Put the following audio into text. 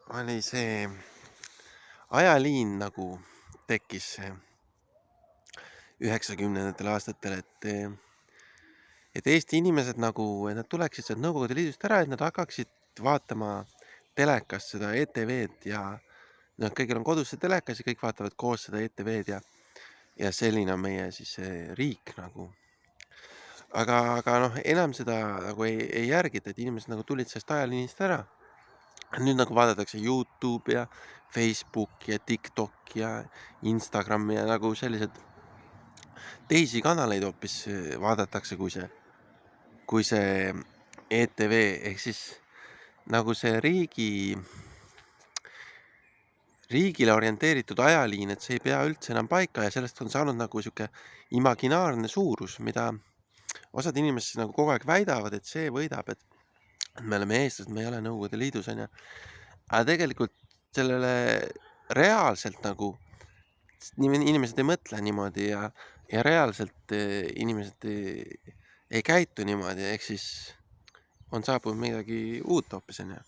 oli see ajaliin nagu tekkis 90ndatel aastatel, et Eesti inimesed nagu, et nad tuleksid sealt Nõukogude Liidust ära, et nad hakkaksid vaatama telekast seda ETV-d ja noh, kõigil on kodus see telekas ja kõik vaatavad koos seda ETV-d ja selline on meie siis see riik nagu. Aga noh, enam seda nagu ei järgita, et inimesed nagu tulid sellest ajaliinist ära. Nüüd nagu vaadatakse YouTube'i ja Facebooki ja TikTok'i ja Instagrami ja nagu sellised teisi kanaleid hoopis vaadatakse, kui see ETV ehk siis nagu see riigile orienteeritud ajaliin, et see ei pea üldse enam paika ja sellest on saanud nagu sihuke imaginaarne suurus, mida osad inimesed nagu kogu aeg väidavad, et see võidab, et me oleme eestlased, me ei ole Nõukogude Liidus, onju. Aga tegelikult sellele reaalselt nagu inimesed ei mõtle niimoodi ja reaalselt inimesed ei käitu niimoodi, ehk siis on saabunud midagi uut hoopis, onju.